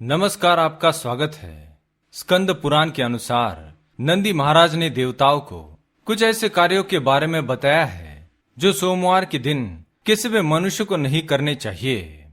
नमस्कार, आपका स्वागत है। स्कंद पुराण के अनुसार नंदी महाराज ने देवताओं को कुछ ऐसे कार्यों के बारे में बताया है जो सोमवार के दिन किसी भी मनुष्य को नहीं करने चाहिए।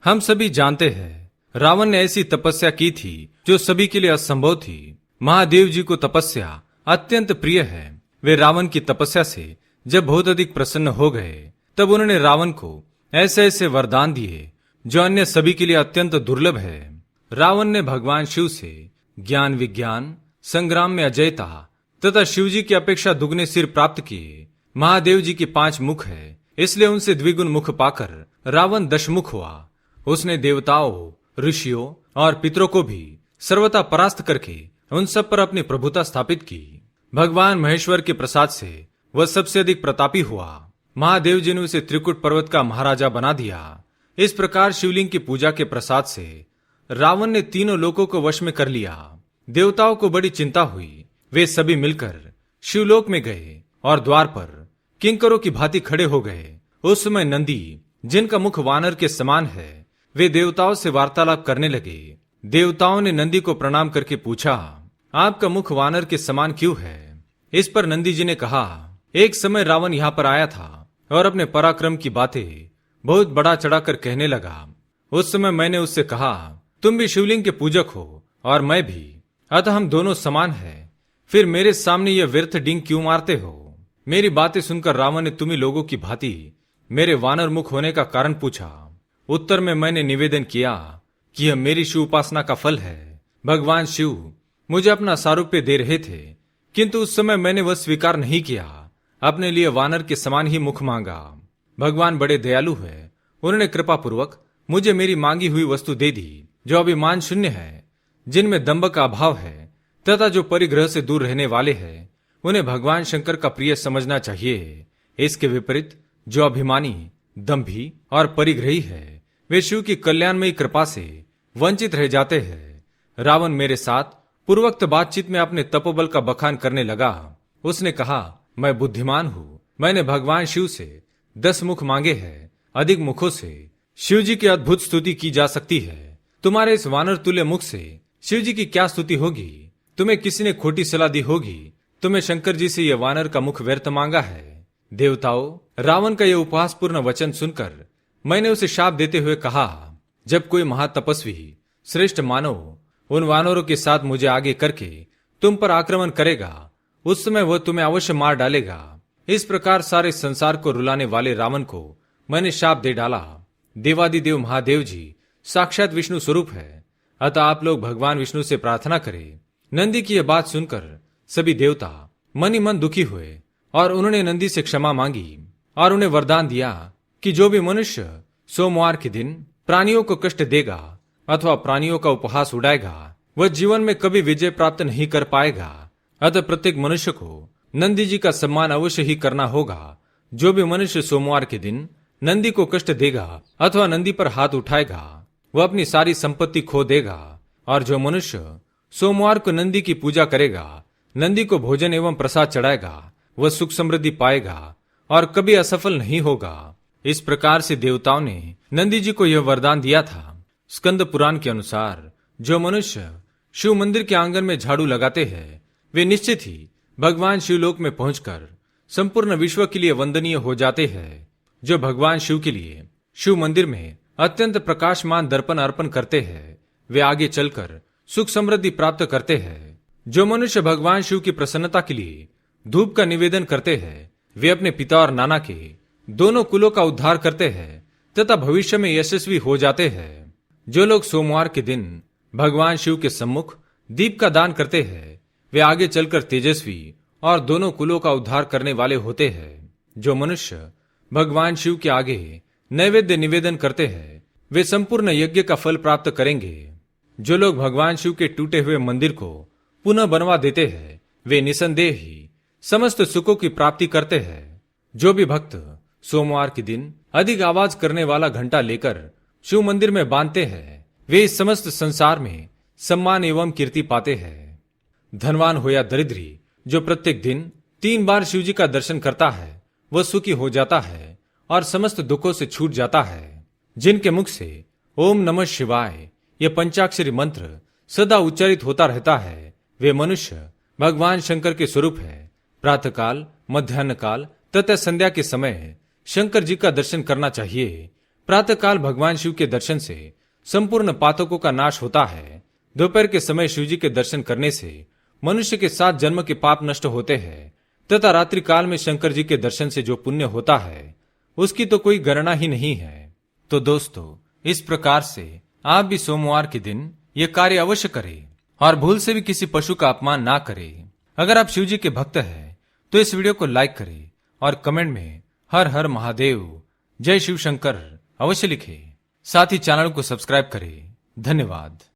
हम सभी जानते हैं रावण ने ऐसी तपस्या की थी जो सभी के लिए असंभव थी। महादेव जी को तपस्या अत्यंत प्रिय है। वे रावण की तपस्या से जब बहुत अधिक प्रसन्न हो गए तब उन्होंने रावण को ऐसे ऐसे वरदान दिए जो अन्य सभी के लिए अत्यंत दुर्लभ है। रावण ने भगवान शिव से ज्ञान विज्ञान संग्राम में अजयता तथा शिव जी की अपेक्षा दुगने सिर प्राप्त किए। महादेव जी की 5 मुख है, इसलिए उनसे द्विगुण मुख पाकर रावण दशमुख हुआ। उसने देवताओं, ऋषियों और पितरों को भी सर्वथा परास्त करके उन सब पर अपनी प्रभुता स्थापित की। भगवान महेश्वर के प्रसाद से वह सबसे अधिक प्रतापी हुआ। महादेव जी ने उसे त्रिकुट पर्वत का महाराजा बना दिया। इस प्रकार शिवलिंग की पूजा के प्रसाद से रावण ने तीनों लोकों को वश में कर लिया। देवताओं को बड़ी चिंता हुई। वे सभी मिलकर शिवलोक में गए और द्वार पर किंकरों की भांति खड़े हो गए। उस समय नंदी, जिनका मुख वानर के समान है, वे देवताओं से वार्तालाप करने लगे। देवताओं ने नंदी को प्रणाम करके पूछा, आपका मुख वानर के समान क्यों है? इस पर नंदी जी ने कहा, एक समय रावण यहाँ पर आया था और अपने पराक्रम की बातें बहुत बड़ा चढ़ाकर कहने लगा। उस समय मैंने उससे कहा, तुम भी शिवलिंग के पूजक हो और मैं भी, अतः हम दोनों समान हैं। फिर मेरे सामने यह व्यर्थ डींग क्यों मारते हो? मेरी बातें सुनकर रावण ने तुम्ही लोगों की भांति मेरे वानर मुख होने का कारण पूछा। उत्तर में मैंने निवेदन किया कि यह मेरी शिव उपासना का फल है। भगवान शिव मुझे अपना सारूप्य दे रहे थे, किंतु उस समय मैंने वह स्वीकार नहीं किया। अपने लिए वानर के समान ही मुख मांगा। भगवान बड़े दयालु है। उन्होंने कृपा पूर्वक मुझे मेरी मांगी हुई वस्तु दे दी। जो अभिमान शून्य है, जिनमें दंभ का अभाव है तथा जो परिग्रह से दूर रहने वाले हैं, उन्हें भगवान शंकर का प्रिय समझना चाहिए। इसके विपरीत जो अभिमानी, दंभी और परिग्रही है, वे शिव की कल्याणमयी कृपा से वंचित रह जाते हैं। रावण मेरे साथ पूर्वोक्त बातचीत में अपने तपोबल का बखान करने लगा। उसने कहा, मैं बुद्धिमान हूं। मैंने भगवान शिव से 10 मुख मांगे हैं। अधिक मुखों से शिव जी की अद्भुत स्तुति की जा सकती है। तुम्हारे इस वानर तुल्य मुख से शिव जी की क्या स्तुति होगी? तुम्हें किसी ने खोटी सलाह दी होगी। तुम्हें शंकर जी से यह वानर का मुख व्यर्थ मांगा है। देवताओं, रावण का यह उपहासपूर्ण वचन सुनकर मैंने उसे शाप देते हुए कहा, जब कोई महातपस्वी श्रेष्ठ मानव उन वानरों के साथ मुझे आगे करके तुम पर आक्रमण करेगा, उस समय वह तुम्हें अवश्य मार डालेगा। इस प्रकार सारे संसार को रुलाने वाले रावण को मैंने शाप दे डाला। देवादिदेव महादेव जी साक्षात विष्णु स्वरूप है, अतः आप लोग भगवान विष्णु से प्रार्थना करें। नंदी की यह बात सुनकर सभी देवता मन ही मन दुखी हुए और उन्होंने नंदी से क्षमा मांगी और उन्हें वरदान दिया कि जो भी मनुष्य सोमवार के दिन प्राणियों को कष्ट देगा अथवा प्राणियों का उपहास उड़ाएगा, वह जीवन में कभी विजय प्राप्त नहीं कर पाएगा। अतः प्रत्येक मनुष्य को नंदी जी का सम्मान अवश्य ही करना होगा। जो भी मनुष्य सोमवार के दिन नंदी को कष्ट देगा अथवा नंदी पर हाथ उठाएगा, वह अपनी सारी संपत्ति खो देगा। और जो मनुष्य सोमवार को नंदी की पूजा करेगा, नंदी को भोजन एवं प्रसाद चढ़ाएगा, वह सुख समृद्धि पाएगा और कभी असफल नहीं होगा। इस प्रकार से देवताओं ने नंदी जी को यह वरदान दिया था। स्कंद पुराण के अनुसार जो मनुष्य शिव मंदिर के आंगन में झाड़ू लगाते हैं, वे निश्चित ही भगवान शिवलोक में पहुंचकर संपूर्ण विश्व के लिए वंदनीय हो जाते हैं। जो भगवान शिव के लिए शिव मंदिर में अत्यंत प्रकाशमान दर्पण अर्पण करते हैं, वे आगे चलकर सुख समृद्धि प्राप्त करते हैं। जो मनुष्य भगवान शिव की प्रसन्नता के लिए धूप का निवेदन करते हैं, वे अपने पिता और नाना के दोनों कुलों का उद्धार करते हैं तथा भविष्य में यशस्वी हो जाते हैं। जो लोग सोमवार के दिन भगवान शिव के सम्मुख दीप का दान करते हैं, वे आगे चलकर तेजस्वी और दोनों कुलों का उद्धार करने वाले होते हैं। जो मनुष्य भगवान शिव के आगे नैवेद्य निवेदन करते हैं, वे संपूर्ण यज्ञ का फल प्राप्त करेंगे। जो लोग भगवान शिव के टूटे हुए मंदिर को पुनः बनवा देते हैं, वे निसंदेह ही समस्त सुखों की प्राप्ति करते हैं। जो भी भक्त सोमवार के दिन अधिक आवाज करने वाला घंटा लेकर शिव मंदिर में बांधते हैं, वे इस समस्त संसार में सम्मान एवं कीर्ति पाते हैं। धनवान हो या दरिद्री, जो प्रत्येक दिन 3 बार शिव जी का दर्शन करता है, वह सुखी हो जाता है और समस्त दुखों से छूट जाता है। जिनके मुख से ओम नमः शिवाय यह पंचाक्षरी मंत्र सदा उच्चारित होता रहता है, वे मनुष्य भगवान शंकर के स्वरूप है। प्रातःकाल, मध्याह्न काल तथा संध्या के समय शंकर जी का दर्शन करना चाहिए। प्रातःकाल भगवान शिव के दर्शन से संपूर्ण पातकों का नाश होता है। दोपहर के समय शिव जी के दर्शन करने से मनुष्य के 7 जन्म के पाप नष्ट होते हैं तथा रात्रि काल में शंकर जी के दर्शन से जो पुण्य होता है उसकी तो कोई गणना ही नहीं है। तो दोस्तों, इस प्रकार से आप भी सोमवार के दिन ये कार्य अवश्य करें और भूल से भी किसी पशु का अपमान ना करें। अगर आप शिव जी के भक्त हैं तो इस वीडियो को लाइक करें और कमेंट में हर हर महादेव, जय शिव शंकर अवश्य लिखें। साथ ही चैनल को सब्सक्राइब करें। धन्यवाद।